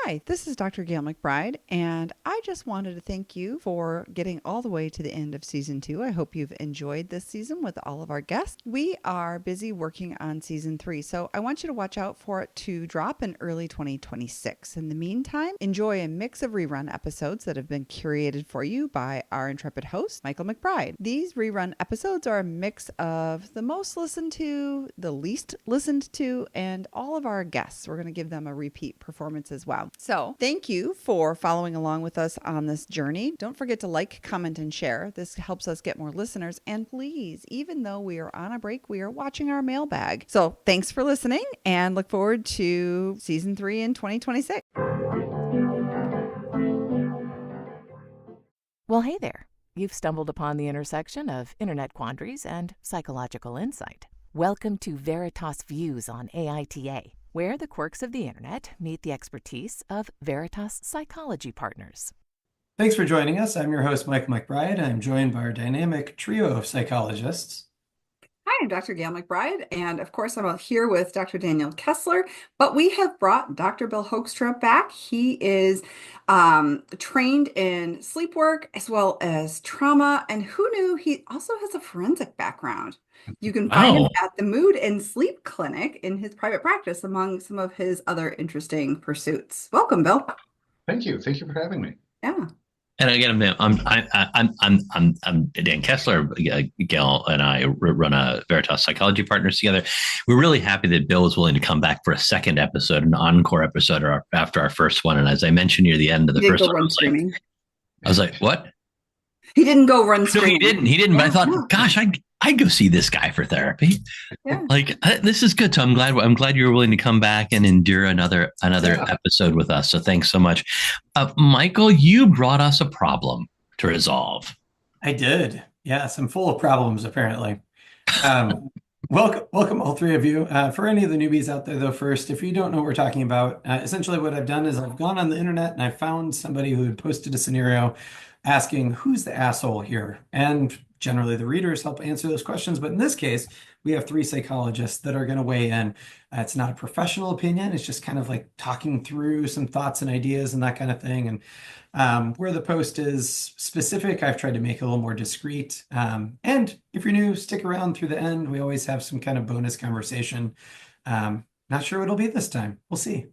Hi, this is Dr. Gayle MacBride, and I just wanted to thank you for getting all the way to the end of season 2. I hope you've enjoyed this season with all of our guests. We are busy working on season 3, so I want you to watch out for it to drop in early 2026. In the meantime, enjoy a mix of rerun episodes that have been curated for you by our intrepid host, Michael McBride. These rerun episodes are a mix of the most listened to, the least listened to, and all of our guests. We're going to give them a repeat performance as well. So thank you for following along with us on this journey. Don't forget to like, comment, and share. This helps us get more listeners. And please, even though we are on a break, we are watching our mailbag. So thanks for listening and look forward to season 3 in 2026. Well, hey there. You've stumbled upon the intersection of internet quandaries and psychological insight. Welcome to Veritas Views on AITA, where the quirks of the internet meet the expertise of Veritas psychology partners. Thanks for joining us. I'm your host, Michael McBride. I'm joined by our dynamic trio of psychologists. Hi, I'm Dr. Gayle MacBride, and of course, I'm here with Dr. Daniel Kessler, but we have brought Dr. Bill Hoekstra back. He is trained in sleep work as well as trauma, and who knew he also has a forensic background. You can find him at the Mood and Sleep Clinic in his private practice, among some of his other interesting pursuits. Welcome, Bill. Thank you. Thank you for having me. Yeah. And again, I'm Dan Kessler. Gail and I run a Veritas Psychology Partners together. We're really happy that Bill was willing to come back for a second episode, an encore episode after our first one. And as I mentioned near the end of the first one, I was like, what? He didn't go run screaming. No, he didn't. But I thought, gosh, I'd go see this guy for therapy. Yeah. This is good. So I'm glad you were willing to come back and endure another episode with us. So thanks so much. Michael, you brought us a problem to resolve. I did. Yes, I'm full of problems, apparently. Welcome all three of you. For any of the newbies out there, though, first, if you don't know what we're talking about, essentially what I've done is I've gone on the internet and I found somebody who had posted a scenario asking, who's the asshole here? And generally the readers help answer those questions. But in this case, we have three psychologists that are going to weigh in. It's not a professional opinion. It's just kind of like talking through some thoughts and ideas and that kind of thing. And where the post is specific, I've tried to make it a little more discreet. And if you're new, stick around through the end. We always have some kind of bonus conversation. Not sure what it'll be this time. We'll see.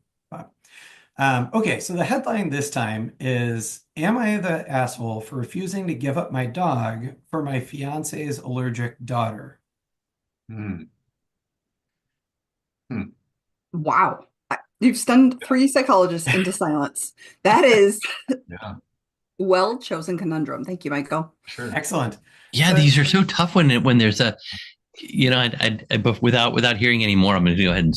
Okay, so the headline this time is, am I the asshole for refusing to give up my dog for my fiance's allergic daughter? Wow. You've stunned three psychologists into silence. That is well-chosen conundrum. Thank you, Michael. Sure. Excellent. Yeah, these are so tough when there's a, but without hearing any more, I'm going to go ahead and,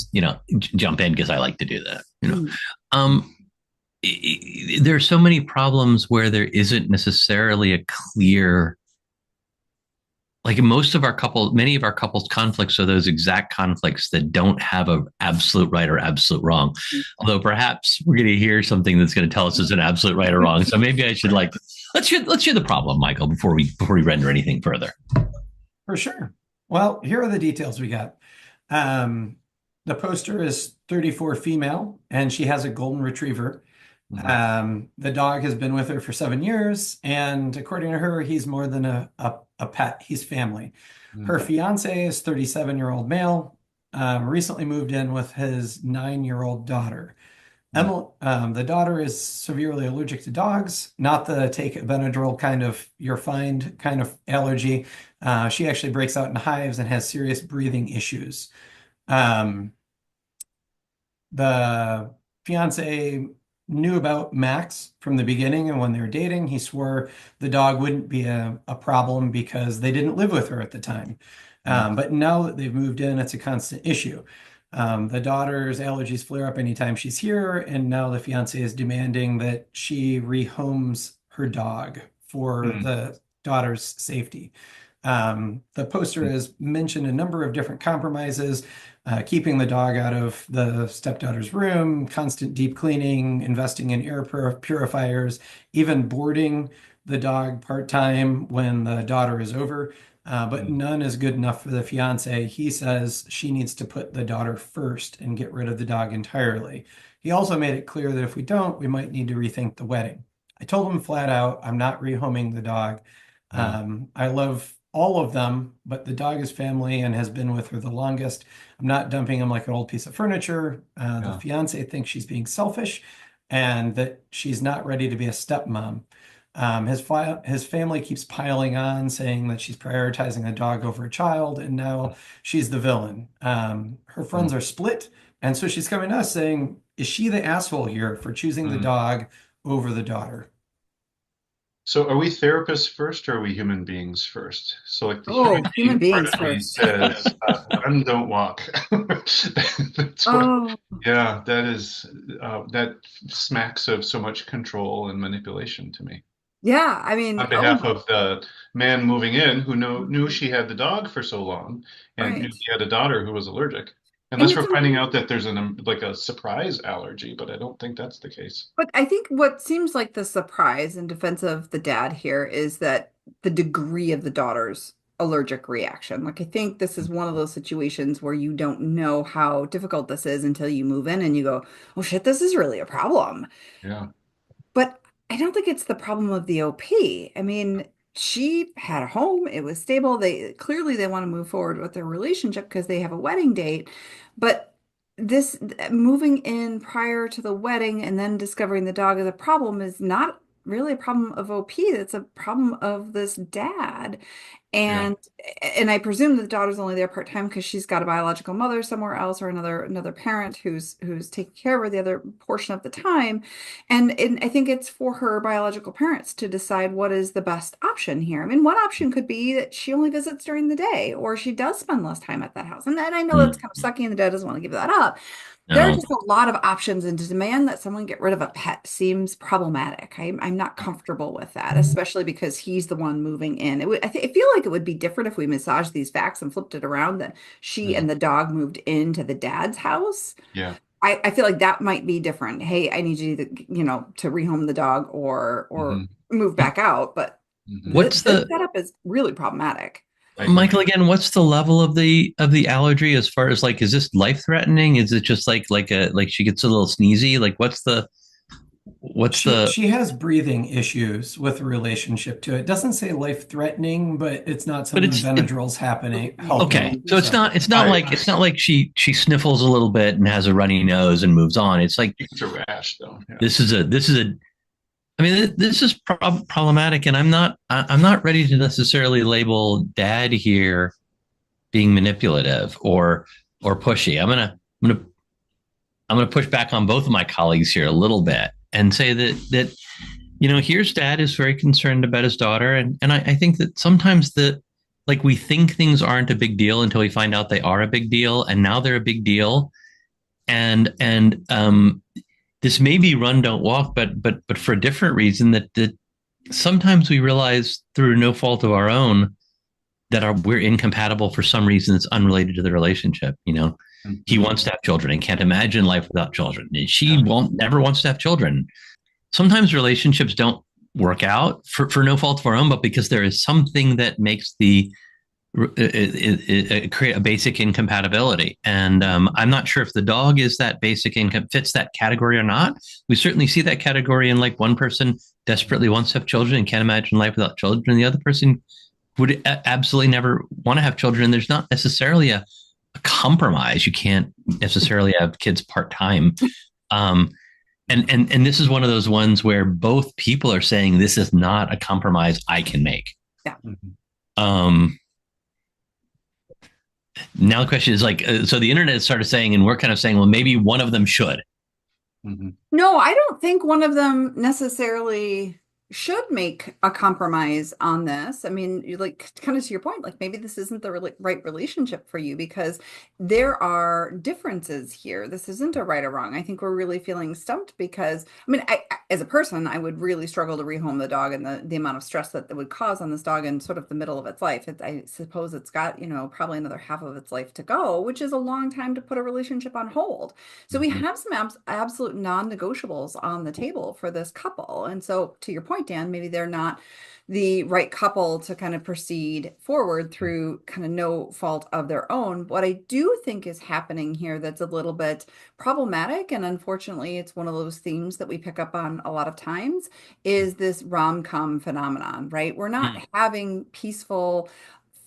jump in because I like to do that. There's so many problems where there isn't necessarily a clear, many of our couples conflicts are those exact conflicts that don't have a absolute right or absolute wrong. Although perhaps we're going to hear something that's going to tell us it's an absolute right or wrong. So maybe I should let's hear the problem, Michael, before we render anything further. For sure. Well, here are the details we got. The poster is 34 female, and she has a golden retriever. The dog has been with her for 7 years, and according to her, he's more than a pet. He's family. Her fiance is 37-year-old male, recently moved in with his 9-year-old daughter. The daughter is severely allergic to dogs, not the take Benadryl kind of you're fine kind of allergy. She actually breaks out in hives and has serious breathing issues. The fiance knew about Max from the beginning, and when they were dating, he swore the dog wouldn't be a problem because they didn't live with her at the time. But now that they've moved in, it's a constant issue. The daughter's allergies flare up anytime she's here, and now the fiance is demanding that she rehomes her dog for the daughter's safety. The poster has mentioned a number of different compromises, keeping the dog out of the stepdaughter's room, constant deep cleaning, investing in air purifiers, even boarding the dog part-time when the daughter is over. But none is good enough for the fiance. He says she needs to put the daughter first and get rid of the dog entirely. He also made it clear that if we don't, we might need to rethink the wedding. I told him flat out, I'm not rehoming the dog. I love all of them, but the dog is family and has been with her the longest. I'm not dumping him like an old piece of furniture. The fiance thinks she's being selfish and that she's not ready to be a stepmom. His family keeps piling on, saying that she's prioritizing a dog over a child, and now she's the villain. Her friends are split, and so she's coming to us saying, is she the asshole here for choosing the dog over the daughter? So are we therapists first or are we human beings first? So like the human beings part of me first. says, run, don't walk. That's yeah, that is that smacks of so much control and manipulation to me. Yeah, I mean, On behalf of the man moving in who knew she had the dog for so long and knew he had a daughter who was allergic. Unless we're finding out that there's like a surprise allergy, but I don't think that's the case. But I think what seems like the surprise in defense of the dad here is that the degree of the daughter's allergic reaction. Like, I think this is one of those situations where you don't know how difficult this is until you move in and you go, oh shit, this is really a problem. Yeah. But I don't think it's the problem of the OP. I mean, she had a home, it was stable. They want to move forward with their relationship because they have a wedding date. But this moving in prior to the wedding and then discovering the dog is a problem is not really a problem of OP. It's a problem of this dad. And I presume the daughter's only there part-time because she's got a biological mother somewhere else or another parent who's taking care of her the other portion of the time. And I think it's for her biological parents to decide what is the best option here. I mean, one option could be that she only visits during the day or she does spend less time at that house. And I know that's kind of sucky and the dad doesn't want to give that up. There are just a lot of options, and to demand that someone get rid of a pet seems problematic. I'm not comfortable with that, especially because he's the one moving in. I feel like it would be different if we massaged these facts and flipped it around that she and the dog moved into the dad's house. Yeah. I feel like that might be different. Hey, I need you to, to rehome the dog or move back out. But what's this setup is really problematic. Michael, again, what's the level of the allergy as far as like, is this life threatening? Is it just like she gets a little sneezy? Like she has breathing issues with a relationship to it. It doesn't say life threatening, but it's not something Benadryl's happening. Okay. So it's not like she sniffles a little bit and has a runny nose and moves on. It's like it's a rash though. Yeah. This is I mean, this is problematic, and I'm not ready to necessarily label dad here being manipulative or pushy. I'm gonna push back on both of my colleagues here a little bit and say that here's dad is very concerned about his daughter, and I think that sometimes we think things aren't a big deal until we find out they are a big deal, and now they're a big deal, and this may be run, don't walk, but for a different reason that sometimes we realize through no fault of our own that we're incompatible for some reason that's unrelated to the relationship. He wants to have children and can't imagine life without children. And she never wants to have children. Sometimes relationships don't work out for no fault of our own, but because there is something that makes create a basic incompatibility. And I'm not sure if the dog is that basic income fits that category or not. We certainly see that category in like one person desperately wants to have children and can't imagine life without children. And the other person would absolutely never want to have children. And there's not necessarily a compromise. You can't necessarily have kids part-time. And this is one of those ones where both people are saying this is not a compromise I can make. Yeah. Now the question is so the internet started saying, and we're kind of saying, well, maybe one of them should. No, I don't think one of them necessarily should make a compromise on this. I mean, kind of to your point, maybe this isn't the right relationship for you because there are differences here. This isn't a right or wrong. I think we're really feeling stumped because, I mean, as a person, I would really struggle to rehome the dog, and the amount of stress that it would cause on this dog in sort of the middle of its life. I suppose it's got, probably another half of its life to go, which is a long time to put a relationship on hold. So we Mhm. have some absolute non-negotiables on the table for this couple. And so to your point, Dan, maybe they're not the right couple to kind of proceed forward through kind of no fault of their own. What I do think is happening here that's a little bit problematic, and unfortunately, it's one of those themes that we pick up on a lot of times, is this rom-com phenomenon, right? We're not Mhm. having peaceful,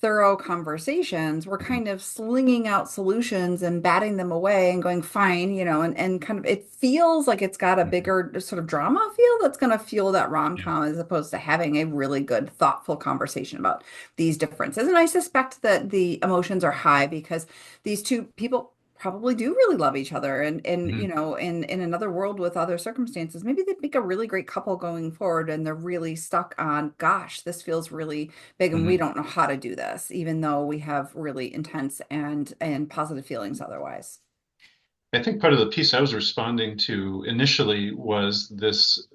thorough conversations. We're kind of slinging out solutions and batting them away and going, fine, and kind of it feels like it's got a bigger sort of drama feel that's going to fuel that Yeah. rom-com as opposed to having a really good, thoughtful conversation about these differences. And I suspect that the emotions are high because these two people probably do really love each other, and Mhm. in another world with other circumstances, maybe they'd make a really great couple going forward, and they're really stuck on, gosh, this feels really big and we Mhm. don't know how to do this, even though we have really intense and positive feelings otherwise. I think part of the piece I was responding to initially was this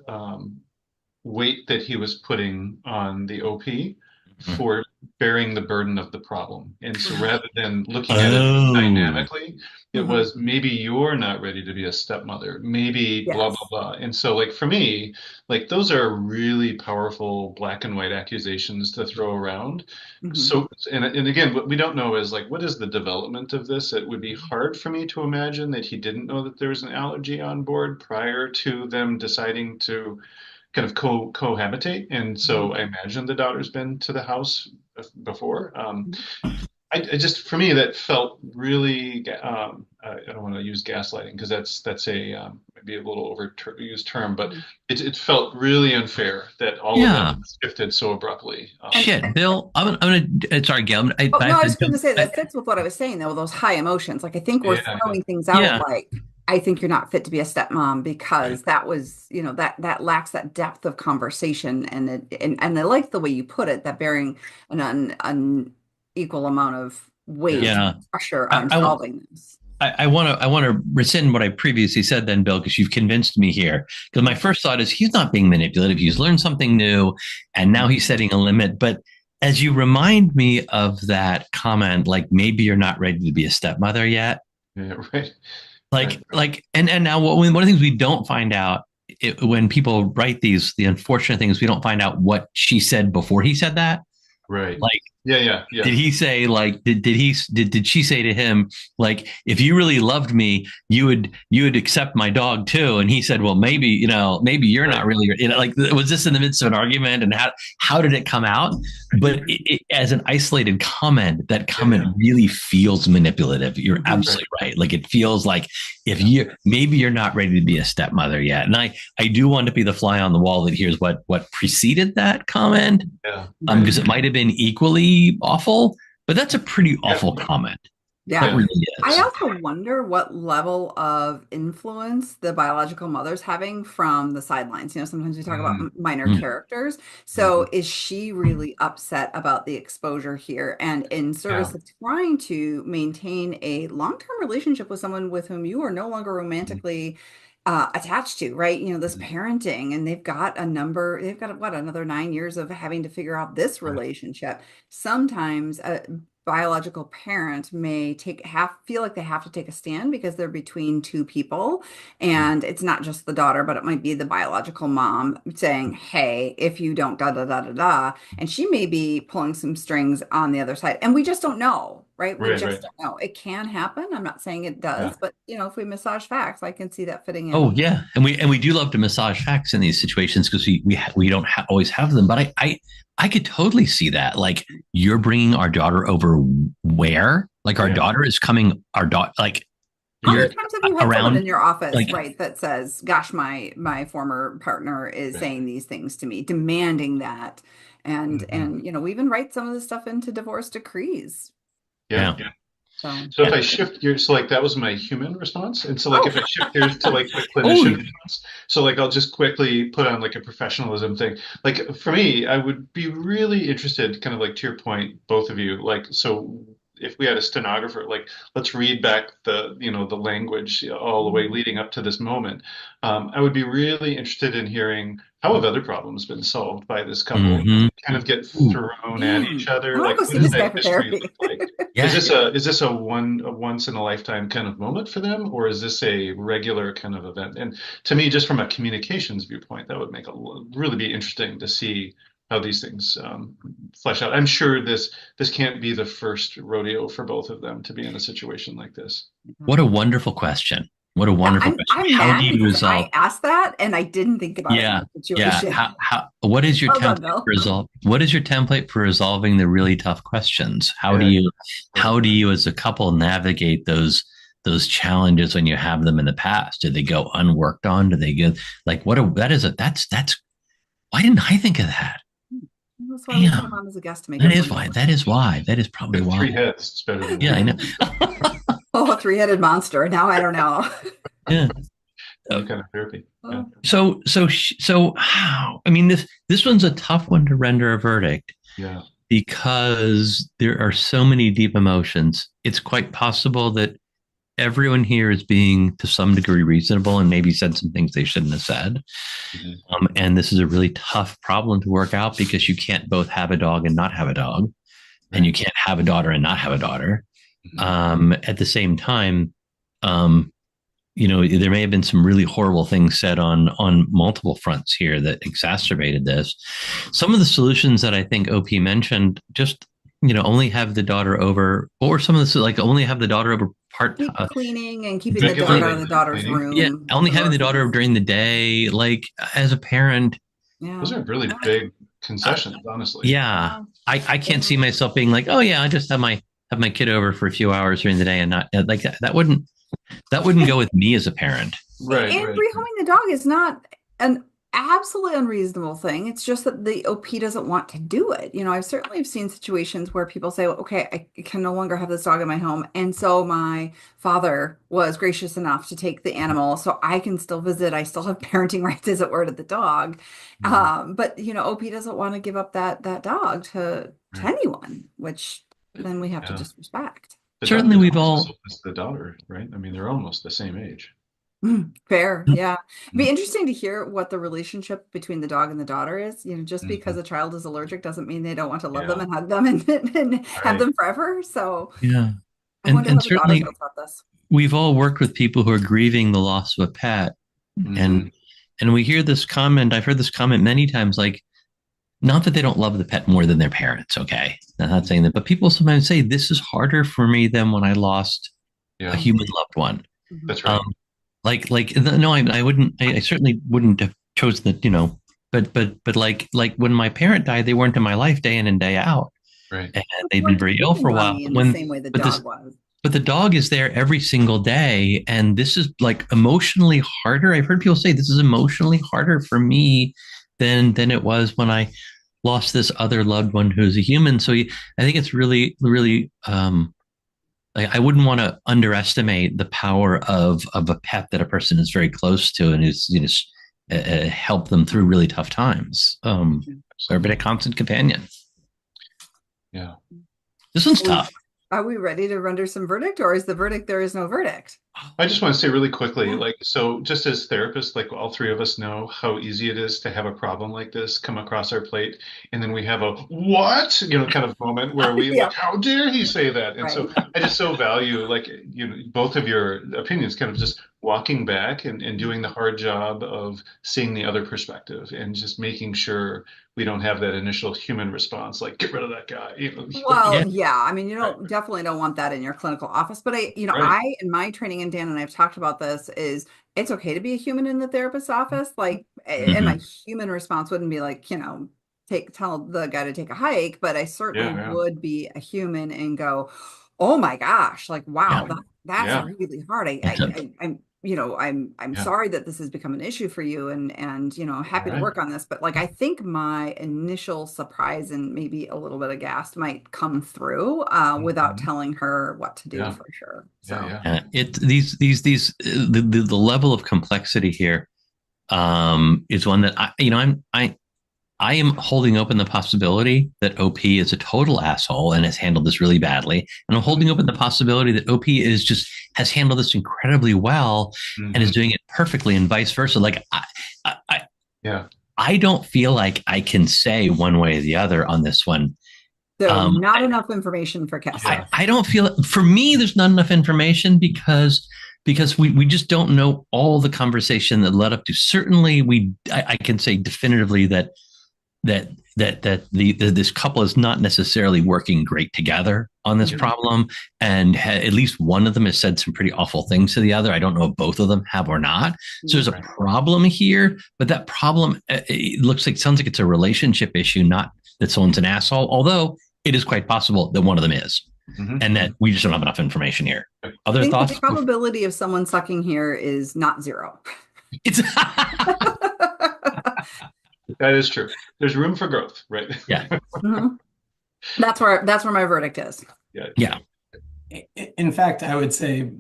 weight that he was putting on the OP Mhm. for bearing the burden of the problem. And so rather than looking at it Oh. dynamically, it Mhm. was maybe you're not ready to be a stepmother, maybe blah, blah, Yes. blah. And so, like, for me, like, those are really powerful black and white accusations to throw around. Hmm. So, and again, what we don't know is like, what is the development of this? It would be hard for me to imagine that he didn't know that there was an allergy on board prior to them deciding to kind of cohabitate. And so I imagine the daughter's been to the house before. I just, for me, that felt really, I don't want to use gaslighting because that's a maybe a little overused term, but Hmm. it felt really unfair that all of that Yeah. shifted so abruptly. And Shit, Bill. Sorry, Gail. oh, I no, have I to was going to jump. say that fits with what I was saying, though, those high emotions. Like, I think we're Yeah, yeah, throwing things out Yeah. like, I think you're not fit to be a stepmom right. because that was, that lacks that depth of conversation. And I like the way you put it, that bearing unequal amount of weight, Yeah. pressure I, on I, solving this. I want to rescind what I previously said then, Bill, because you've convinced me here. Because my first thought is he's not being manipulative. He's learned something new and now he's setting a limit. But as you remind me of that comment, like maybe you're not ready to be a stepmother yet. Yeah, right. Right. And now one of the things we don't find out when people write the unfortunate things, we don't find out what she said before he said that. Right. Like, Yeah, yeah, yeah. did he say like did she say to him like if you really loved me you would accept my dog too, and he said well maybe maybe you're not Right. really like was this in the midst of an argument, and how did it come out? But as an isolated comment, that Yeah, comment yeah. really feels manipulative. You're Mhm. Right. absolutely right. Like it feels like if Yeah. you maybe you're not ready to be a stepmother yet, and I do want to be the fly on the wall that here's what preceded that comment, Yeah. Right. because it might have been equally awful, but that's a pretty Yeah. awful comment. That Yeah. Yeah. really I is. also wonder what level of influence the biological mother's having from the sidelines. Sometimes we talk about Mhm. minor Mm. characters. So Mhm. is she really upset about the exposure here? And in Yeah. service of trying to maintain a long-term relationship with someone with whom you are no longer Mhm. romantically attached to, right? This Mhm. parenting, and they've got what, another 9 years of having to figure out this Right. relationship. Sometimes biological parent may feel like they have to take a stand because they're between two people, Mhm. and it's not just the daughter, but it might be the biological mom saying, hey, if you don't da da da da da, and she may be pulling some strings on the other side, and we just don't know, right? We Right. just Right. don't know. It can happen. I'm not saying it Yeah. does, but if we massage facts, I can see that fitting Oh in. yeah, and we do love to massage facts in these situations because we don't always have them. But I could totally see that. Like you're bringing our daughter over where? Like our Yeah. daughter is coming. Our daughter like How you're many times have you had someone in around. your office, Like right, that says, "Gosh, my former partner is Right. saying these things to me, demanding that," and Mhm. and we even write some of this stuff into divorce decrees. Yeah. yeah. So, So if I shift gears, so like that was my human response. And so like oh, if I shift gears to like the Oh clinician response, so like I'll just quickly put on like a professionalism thing. Like for me, I would be really interested, kind of like to your point, both of you, like so if we had a stenographer, like let's read back the language all the way leading up to this moment. I would be really interested in hearing how have other problems been solved by this couple. Mhm. Kind of get Ooh. thrown at each Man, I other. want Like, to go what see does this guy that for history therapy. look like? Yeah. Is this a once in a lifetime kind of moment for them, or is this a regular kind of event? And to me, just from a communications viewpoint, that would make really be interesting to see how these things flesh out. I'm sure this can't be the first rodeo for both of them to be in a situation like this. What a wonderful question. What a Yeah, wonderful question. I'm How do mad you because resolve? I asked that and I didn't think about it in Yeah. that Yeah. situation. What is your Well done, template Bill. for resolve? What is your template for resolving the really tough questions? Yeah. How do you as a couple navigate those challenges when you have them in the past? Do they go unworked on? Do they get like that's why didn't I think of that? That's why we put him Damn. on as a guest to make That it is fun why. for That is why. That is With probably why. three heads, it's better than Yeah, I one. know. Oh, a three-headed monster. Now I don't know. Yeah. New kind of therapy. Yeah. So how? I mean, this one's a tough one to render a verdict Yeah. because there are so many deep emotions. It's quite possible that everyone here is being to some degree reasonable and maybe said some things they shouldn't have said. And this is a really tough problem to work out because you can't both have a dog and not have a dog, and you can't have a daughter and not have a daughter. At the same time, there may have been some really horrible things said on multiple fronts here that exacerbated this. Some of the solutions that I think OP mentioned, just only have the daughter over, or some of this like only have the daughter over part. Keep cleaning and keeping the dog out of the daughter's room. Yeah, only having the daughter during the day. Like as a parent, Yeah. Those are really big concessions, honestly. Yeah, I can't see myself being like, oh yeah, I just have my kid over for a few hours during the day and not like that. That wouldn't go with me as a parent. Right. And rehoming the dog is not an absolutely unreasonable thing. It's just that the OP doesn't want to do it. I've certainly seen situations where people say, well, okay, I can no longer have this dog in my home. And so my father was gracious enough to take the animal so I can still visit. I still have parenting rights, as it were, to the dog. But, OP doesn't want to give up that dog to anyone, which then we have to just respect. Certainly we've all... It's the daughter, right? I mean, they're almost the same age. Fair. Yeah. It'd be interesting to hear what the relationship between the dog and the daughter is. Just because a child is allergic doesn't mean they don't want to love them and hug them and have them forever. So yeah. I wonder how the daughter feels about this. We've all worked with people who are grieving the loss of a pet. And we hear this comment. I've heard this comment many times, like, not that they don't love the pet more than their parents. Okay. I'm not saying that, but people sometimes say this is harder for me than when I lost a human loved one. That's right. No, I wouldn't. I certainly wouldn't have chosen the, but like when my parent died, they weren't in my life day in and day out, right? And they'd been very ill for a while. In the same way the dog was. But the dog is there every single day, and this is like emotionally harder. I've heard people say this is emotionally harder for me than it was when I lost this other loved one who's a human. So I think it's really, really. I wouldn't want to underestimate the power of a pet that a person is very close to and who's help them through really tough times. Or been a constant companion. Yeah, this one's tough. Are we ready to render some verdict, or is the verdict there is no verdict? I just want to say really quickly, so just as therapists, like all three of us know how easy it is to have a problem like this come across our plate. And then we have a what, kind of moment where we like, how dare he say that? And so I just so value both of your opinions, kind of just walking back and doing the hard job of seeing the other perspective and just making sure we don't have that initial human response, like get rid of that guy. Well, yeah. I mean, definitely don't want that in your clinical office. But I in my training, and Dan and I've talked about this, is it's okay to be a human in the therapist's office. Like, and my human response wouldn't be like, tell the guy to take a hike, but I certainly would be a human and go, oh my gosh, like, wow, that's really hard. I'm sorry that this has become an issue for you, and I'm happy to work on this. But I think my initial surprise and maybe a little bit aghast might come through without telling her what to do for sure. So the level of complexity here is one that I am holding open the possibility that OP is a total asshole and has handled this really badly. And I'm holding open the possibility that OP has handled this incredibly well and is doing it perfectly, and vice versa. Like Yeah. I don't feel like I can say one way or the other on this one. So not enough information for Kessler. I don't feel, for me, there's not enough information because we just don't know all the conversation that led up to. Certainly, I can say definitively that this couple is not necessarily working great together on this problem, and at least one of them has said some pretty awful things to the other. I don't know if both of them have or not. So there's a problem here, but that problem, sounds like it's a relationship issue, not that someone's an asshole, although it is quite possible that one of them is. And that we just don't have enough information here. Other thoughts? The probability of someone sucking here is not zero. It's that is true. There's room for growth, right? Yeah. That's where my verdict is. Yeah. In fact, I would say,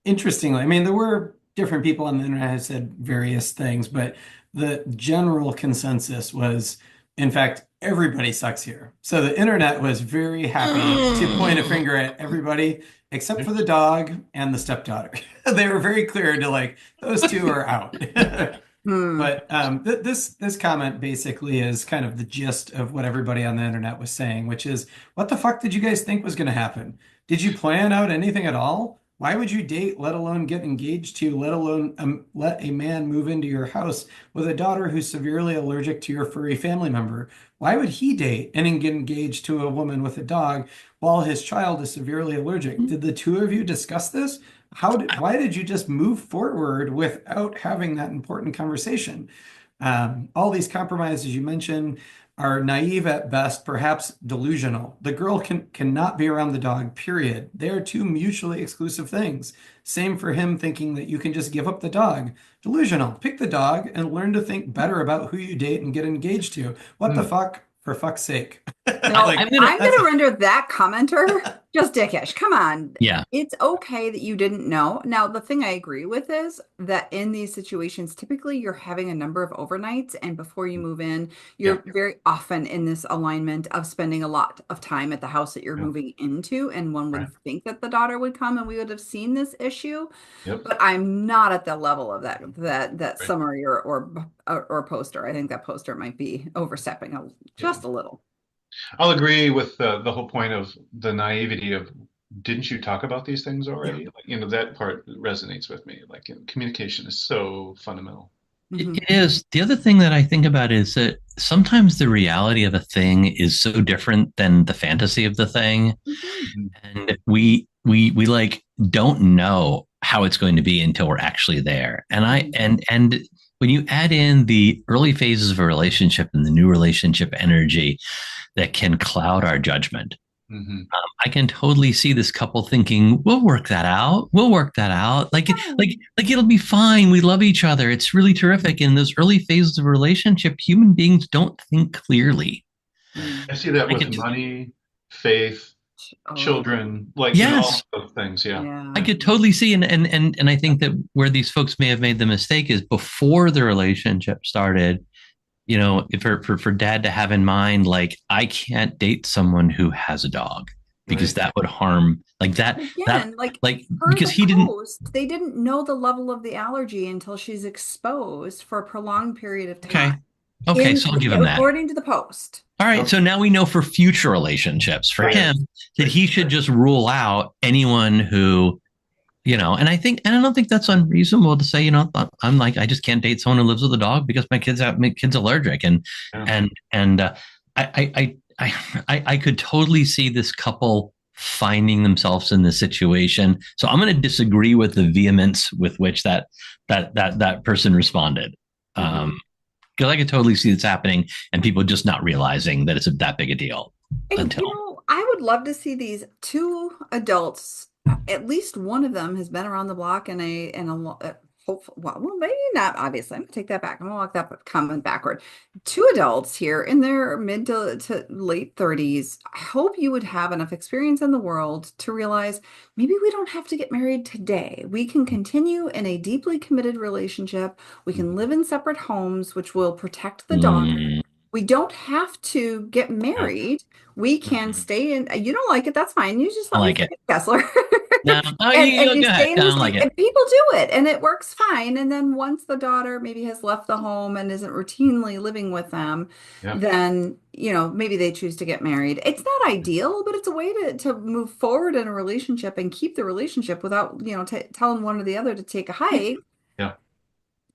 interestingly, I mean, there were different people on the internet who said various things, but the general consensus was, in fact, everybody sucks here. So the internet was very happy to point a finger at everybody except for the dog and the stepdaughter. They were very clear to like, those two are out. But this comment basically is kind of the gist of what everybody on the internet was saying, which is, what the fuck did you guys think was going to happen? Did you plan out anything at all? Why would you date, let alone get engaged to, let alone let a man move into your house with a daughter who's severely allergic to your furry family member? Why would he date and get engaged to a woman with a dog while his child is severely allergic? Did the two of you discuss this? Why did you just move forward without having that important conversation? All these compromises you mentioned are naive at best, perhaps delusional. The girl cannot be around the dog, period. They are two mutually exclusive things. Same for him thinking that you can just give up the dog. Delusional. Pick the dog and learn to think better about who you date and get engaged to. What the fuck? For fuck's sake. No, I'm gonna render that commenter just dickish. Come on. Yeah. It's okay that you didn't know. Now, the thing I agree with is that in these situations, typically you're having a number of overnights, and before you move in, you're very often in this alignment of spending a lot of time at the house that you're moving into. And one would think that the daughter would come and we would have seen this issue. But I'm not at the level of that summary or poster. I think that poster might be overstepping just a little. I'll agree with the whole point of the naivety of, didn't you talk about these things already? Like, that part resonates with me. Like, communication is so fundamental. It is. The other thing that I think about is that sometimes the reality of a thing is so different than the fantasy of the thing. And we like don't know how it's going to be until we're actually there. And when you add in the early phases of a relationship and the new relationship energy that can cloud our judgment, I can totally see this couple thinking, we'll work that out. We'll work that out. Like it'll be fine. We love each other. It's really terrific. In those early phases of a relationship, human beings don't think clearly. I see that with money, faith, children, like all those things. Yeah. I could totally see. And I think that where these folks may have made the mistake is before the relationship started, for dad to have in mind, like, I can't date someone who has a dog because that would harm like that. Again, because they didn't know the level of the allergy until she's exposed for a prolonged period of time. Okay. So I'll give him that. According to the post. All right. So now we know for future relationships for him that he should just rule out anyone who, and I don't think that's unreasonable to say, I'm like, I just can't date someone who lives with a dog because my kid's allergic. I could totally see this couple finding themselves in this situation. So I'm going to disagree with the vehemence with which that person responded. Because I could totally see this happening and people just not realizing that it's that big a deal. I would love to see these two adults. At least one of them has been around the block and maybe not, obviously. I'm going to take that back. I'm going to walk that comment backward. Two adults here in their mid to late 30s. I hope you would have enough experience in the world to realize maybe we don't have to get married today. We can continue in a deeply committed relationship. We can live in separate homes, which will protect the dog We don't have to get Yeah. married. We can Mhm. stay in. You don't like it, that's fine. You just I let me like it. finish, Kessler. No, oh, And you go ahead. stay in I the don't like state, it. and people do it, and it works fine. And then once the daughter maybe has left the home and isn't routinely living with them, Yeah. then, maybe they choose to get married. It's not ideal, but it's a way to move forward in a relationship and keep the relationship without, t telling one or the other to take a hike Yeah.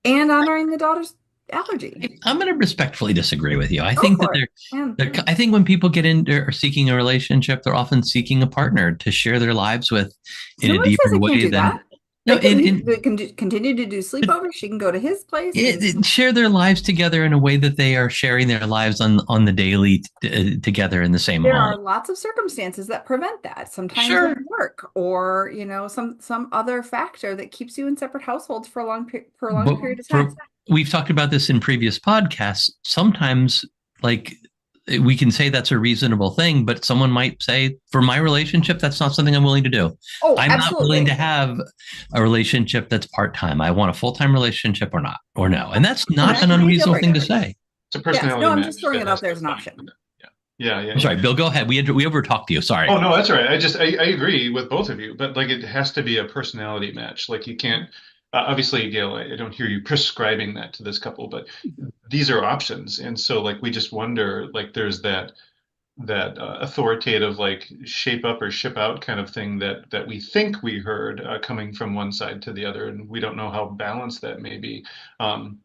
and honoring the daughter's allergy. I'm going to respectfully disagree with you. I Go think that for it. And I think when people get into or seeking a relationship, they're often seeking a partner to share their lives with in a nobody says deeper they can't way do than that. no, They can continue to do but sleepovers. She can go to his place and share their lives together in a way that they are sharing their lives on the daily together in the same there home. are lots of circumstances that prevent that. Sometimes Sure. it's work or, some other factor that keeps you in separate households for a long But period of time. we've talked about this in previous podcasts. Sometimes, like, we can say that's a reasonable thing, but someone might say, for my relationship, that's not something I'm willing to do. Oh, I'm not willing absolutely. to have a relationship that's part-time. I want a full-time relationship or not, or no. And that's not That an could be a deal unreasonable thing to breaker. say. It's a Yes. personality No, I'm just match throwing that it out has there to as an find. option. Yeah. Yeah. Yeah. I'm Yeah. sorry, Bill, go ahead. We overtalked you. Sorry. Oh no, that's all right. I agree with both of you, but like it has to be a personality match. Like you can't obviously, Gail, I don't hear you prescribing that to this couple, but these are options. And so like we just wonder like there's that authoritative like shape up or ship out kind of thing that we think we heard coming from one side to the other, and we don't know how balanced that may be. Um,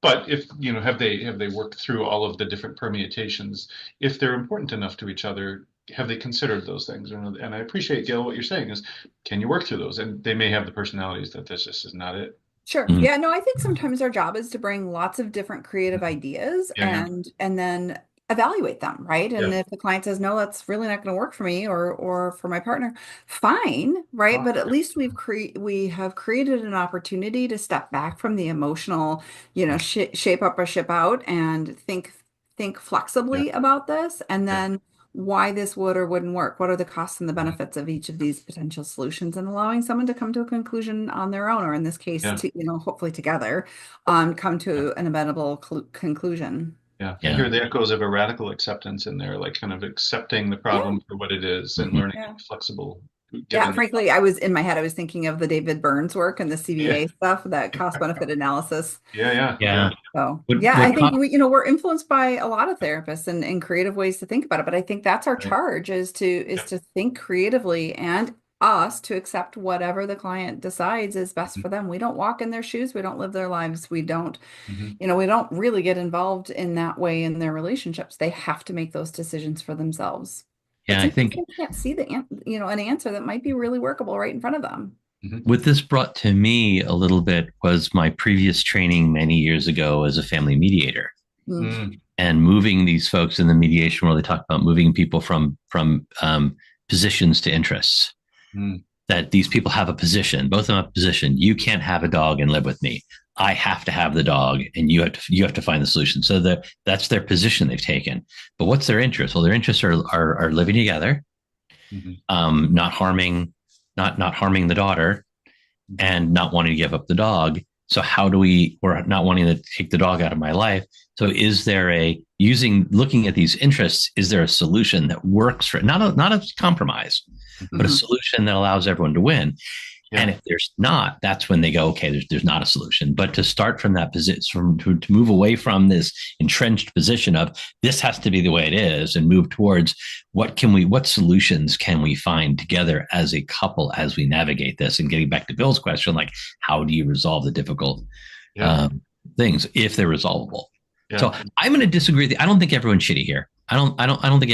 but if have they worked through all of the different permutations? If they're important enough to each other, have they considered those things? And I appreciate, Gail, what you're saying is, can you work through those? And they may have the personalities that this just is not it. Sure. Mhm. Yeah, no, I think sometimes our job is to bring lots of different creative ideas Yeah, yeah, and then evaluate them, right? And yeah. if the client says, no, that's really not going to work for me or for my partner, fine, right? But at least we have created an opportunity to step back from the emotional, shape up or ship out and think Yeah, flexibly about this and yeah, then why this would or wouldn't work. What are the costs and the benefits of each of these potential solutions and allowing someone to come to a conclusion on their own, or in this case, yeah, to, hopefully together, come yeah. to an amenable conclusion. Yeah, I Yeah. hear the echoes of a radical acceptance in there, like kind of accepting the Yeah. problem for what it is and Mhm. learning to Yeah. be flexible Yeah, given the frankly, I was in my head, I was thinking of the David Burns work and the yeah, CBA stuff, that cost benefit analysis. yeah, yeah, yeah, Yeah. So What yeah, I what think cop we're influenced by a lot of therapists and creative ways to think about it. But I think that's our right. charge is to Yeah. think creatively and us to accept whatever the client decides is best Mhm. for them. We don't walk in their shoes, we don't live their lives, we don't, Mhm. we don't really get involved in that way in their relationships. They have to make those decisions for themselves. But Yeah, I sometimes think they can't see an answer that might be really workable right in front of them. Mhm. what this brought to me a little bit was my previous training many years ago as a family mediator Mm. Mm. and moving these folks in the mediation world. They talk about moving people from positions to interests. Mm. That these people have a position, both of them have a position. You can't have a dog and live with me. I have to have the dog, and you have to find the solution. So that's their position they've taken. But what's their interest? Well, their interests are living together, Mhm. not harming the daughter, Mhm. and not wanting to give up the dog. So how do we, or not wanting to take the dog out of my life? So is there looking at these interests, is there a solution that works for not a compromise, but a Mhm. Mhm. solution that allows everyone to win? And Yeah. if there's not, that's when they go, okay, there's not a solution. But to start from that position, to move away from this entrenched position of this has to be the way it is, and move towards what solutions can we find together as a couple as we navigate this? And getting back to Bill's question, like how do you resolve the difficult Yeah. things if they're resolvable? Yeah. So I'm going to disagree with you. I don't think everyone's shitty here. I don't think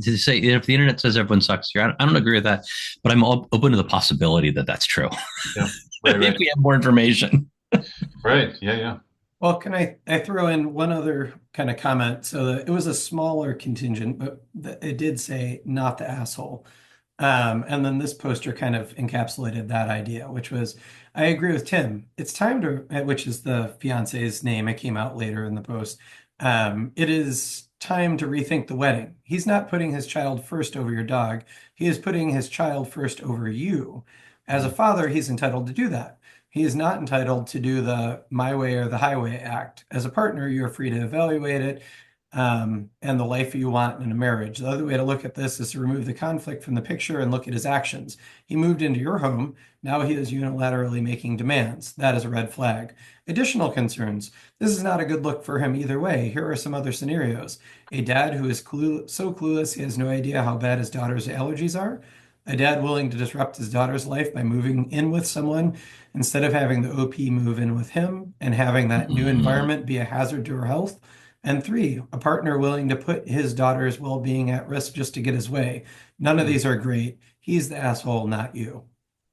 to say if the internet says everyone sucks here, I don't agree with that, but I'm open to the possibility that that's true. Yeah. Right. If Right. we have more information. Right. Yeah. Yeah. Well, can I throw in one other kind of comment? So that it was a smaller contingent, but it did say not the asshole. And then this poster kind of encapsulated that idea, which was, I agree with Tim. It's time to, which is the fiance's name. It came out later in the post. It is time to rethink the wedding. He's not putting his child first over your dog. He is putting his child first over you. As a father, he's entitled to do that. He is not entitled to do the my way or the highway act. As a partner, you're free to evaluate it and the life you want in a marriage. The other way to look at this is to remove the conflict from the picture and look at his actions. He moved into your home. Now he is unilaterally making demands. That is a red flag. Additional concerns. This is not a good look for him either way. Here are some other scenarios. A dad who is so clueless he has no idea how bad his daughter's allergies are. A dad willing to disrupt his daughter's life by moving in with someone instead of having the OP move in with him and having that new environment be a hazard to her health. And 3, a partner willing to put his daughter's well-being at risk just to get his way. None of these are great. He's the asshole, not you.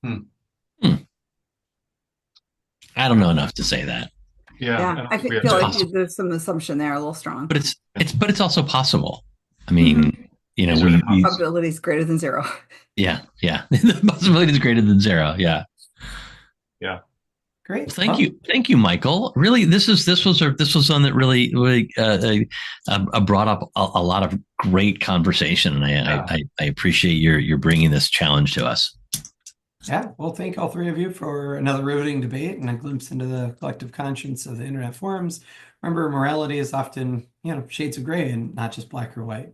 I don't know enough to say that. Yeah, I feel like there's some assumption there, a little strong. But it's also possible. I mean, the probability is greater than 0. Yeah. The possibility is greater than 0. Yeah. Great. Thank you, Michael. Really, this was one that really brought up a lot of great conversation, and I appreciate your bringing this challenge to us. Yeah, well, thank all 3 of you for another riveting debate and a glimpse into the collective conscience of the internet forums. Remember, morality is often, shades of gray and not just black or white.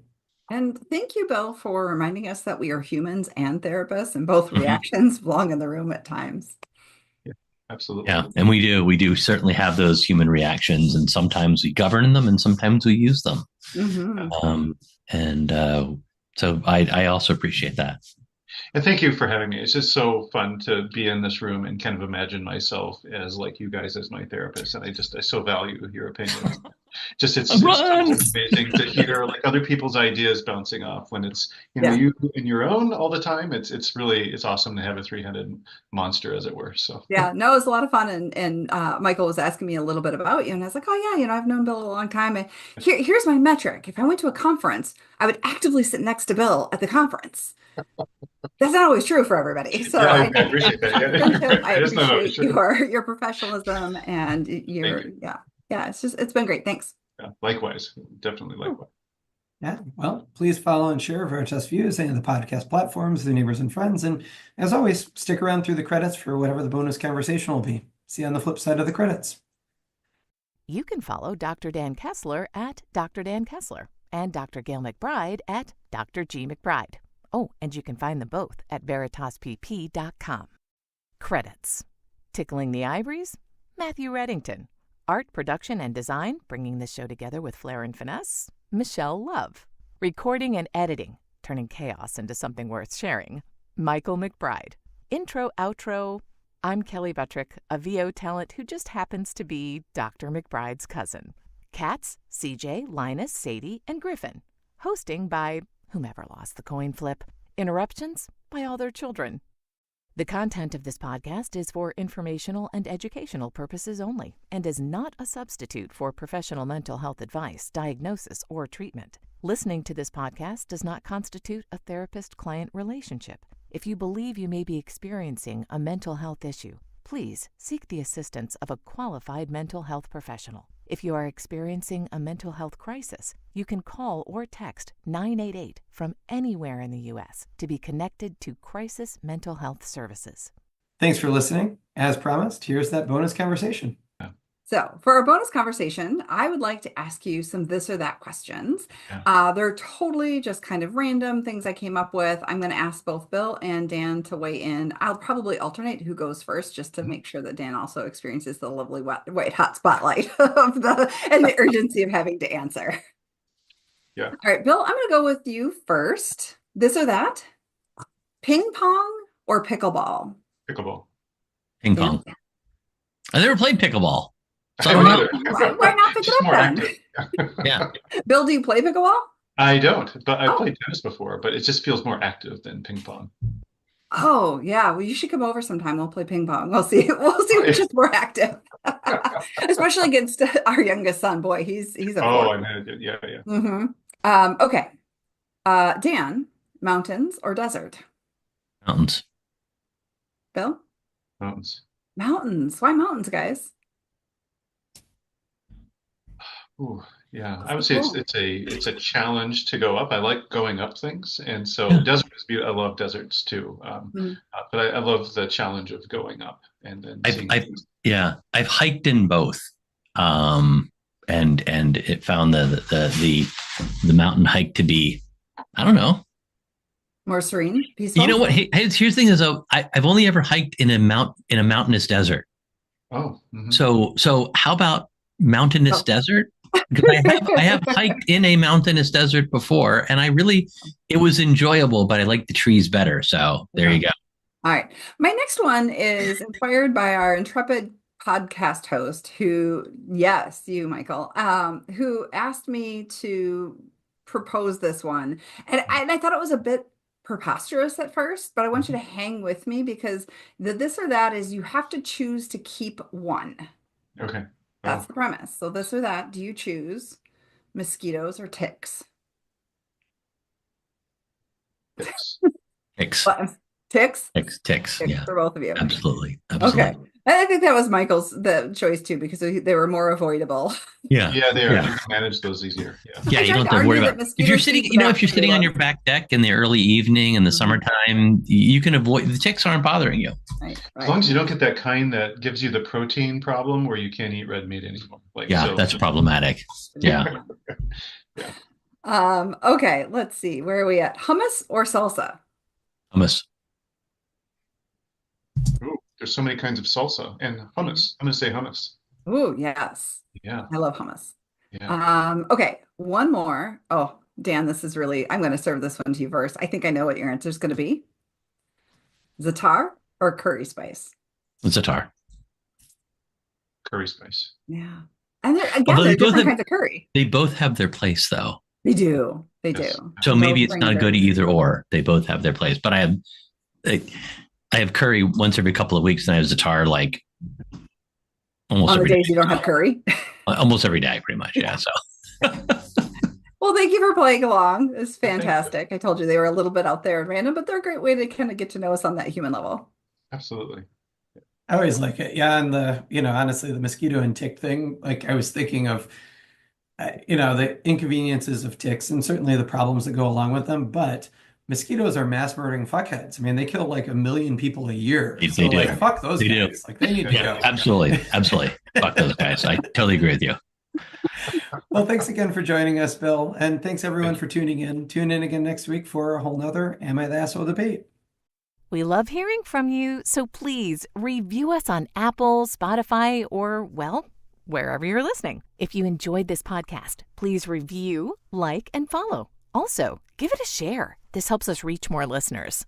And thank you, Bill, for reminding us that we are humans and therapists, and both reactions belong in the room at times. Absolutely. Yeah, and we do certainly have those human reactions, and sometimes we govern them, and sometimes we use them. So I also appreciate that. And thank you for having me. It's just so fun to be in this room and kind of imagine myself as like you guys as my therapist, and I so value your opinions. It's so amazing to hear like other people's ideas bouncing off when it's you and your own all the time. It's awesome to have a 3-headed monster, as it were. So yeah, no, it was a lot of fun, and Michael was asking me a little bit about you, and I was like, oh yeah, I've known Bill a long time. And here's my metric: if I went to a conference, I would actively sit next to Bill at the conference. That's not always true for everybody. So I appreciate that. I appreciate your professionalism and it's been great. Thanks. Yeah, likewise. Definitely likewise. Yeah, well, please follow and share Veritas Views and the podcast platforms, the neighbors and friends. And as always, stick around through the credits for whatever the bonus conversation will be. See you on the flip side of the credits. You can follow Dr. Dan Kessler at Dr. Dan Kessler and Dr. Gayle MacBride at Dr. G. MacBride. Oh, and you can find them both at veritaspp.com. Credits. Tickling the Ivories, Matthew Reddington. Art, production, and design, bringing the show together with flair and finesse, Michelle Love. Recording and editing, turning chaos into something worth sharing, Michael McBride. Intro, outro, I'm Kelly Buttrick, a VO talent who just happens to be Dr. McBride's cousin. Cats, CJ, Linus, Sadie, and Griffin. Hosting by whomever lost the coin flip. Interruptions by all their children. The content of this podcast is for informational and educational purposes only and is not a substitute for professional mental health advice, diagnosis, or treatment. Listening to this podcast does not constitute a therapist-client relationship. If you believe you may be experiencing a mental health issue, please seek the assistance of a qualified mental health professional. If you are experiencing a mental health crisis, you can call or text 988 from anywhere in the U.S. to be connected to Crisis Mental Health Services. Thanks for listening. As promised, here's that bonus conversation. So for our bonus conversation, I would like to ask you some this or that questions. They're totally just kind of random things I came up with. I'm going to ask both Bill and Dan to weigh in. I'll probably alternate who goes first just to make sure that Dan also experiences the lovely white hot spotlight of the urgency of having to answer. Yeah. All right, Bill, I'm going to go with you first. This or that? Ping pong or pickleball? Pickleball. Ping pong. Yeah. I never played pickleball. So why not pick it up then? Yeah. Bill, do you play pickleball? I don't, but I played tennis before, but it just feels more active than ping pong. Oh, yeah. Well, you should come over sometime. We'll play ping pong. We'll see which is more active. Especially against our youngest son. Boy, he's a I know. Yeah. Mm-hmm. Okay. Dan, mountains or desert? Mountains. Bill? Mountains. Mountains. Why mountains, guys? Ooh, yeah, I would That's say cool. it's a challenge to go up. I like going up things, and so Yeah. desert is beautiful. I love deserts too. Mm. But I love the challenge of going up and then seeing. I've hiked in both, and it found the mountain hike to be, I don't know. More serene, peaceful. You know what? Here's the thing: is I've only ever hiked in a mountainous desert. Oh, mm-hmm. So how about mountainous desert? Because I have hiked in a mountainous desert before, and it was enjoyable, but I like the trees better. So there you go. All right. My next one is inspired by our intrepid podcast host who, yes, you, Michael, who asked me to propose this one. And I thought it was a bit preposterous at first, but I want you to hang with me because the this or that is you have to choose to keep one. Okay. That's the premise. So this or that, do you choose mosquitoes or ticks? Ticks. Ticks. Ticks? Ticks. Yeah. For both of you. Absolutely. Okay. And I think that was the choice too, because they were more avoidable. Yeah. Yeah, they are. You can manage those easier. Yeah. Yeah, you don't have to worry about if you're sitting, if you're sitting on your back deck in the early evening in the summertime, you can avoid the ticks aren't bothering you. Right. As long as you don't get that kind that gives you the protein problem where you can't eat red meat anymore. That's problematic. Yeah. Yeah. Okay, let's see. Where are we at? Hummus or salsa? Hummus. Ooh, there's so many kinds of salsa and hummus. I'm going to say hummus. Ooh, yes. Yeah. I love hummus. Yeah. Okay, one more. Oh, Dan, I'm going to serve this one to you first. I think I know what your answer is going to be. Za'atar or curry spice? Za'atar. Curry spice. Yeah. And they're different kinds of curry. They both have their place, though. They do. Yes. So maybe it's not good either or. They both have their place. But I have curry once every couple of weeks, and I have Za'atar like almost on every the days day. You don't have curry? Almost every day, pretty much. Yeah. So. Well, thank you for playing along. It's fantastic. I told you they were a little bit out there and random, but they're a great way to kind of get to know us on that human level. Absolutely. I always like it. Yeah. And honestly, the mosquito and tick thing, like I was thinking of, the inconveniences of ticks and certainly the problems that go along with them. But mosquitoes are mass murdering fuckheads. I mean, they kill like 1 million people a year. They so do. like, fuck those they guys. Do. Like they need to go. Absolutely. Fuck those guys. I totally agree with you. Well, thanks again for joining us, Bill. And thanks everyone for tuning in. Tune in again next week for a whole nother Am I the Asshole debate. We love hearing from you, so please review us on Apple, Spotify, or, well, wherever you're listening. If you enjoyed this podcast, please review, like, and follow. Also, give it a share. This helps us reach more listeners.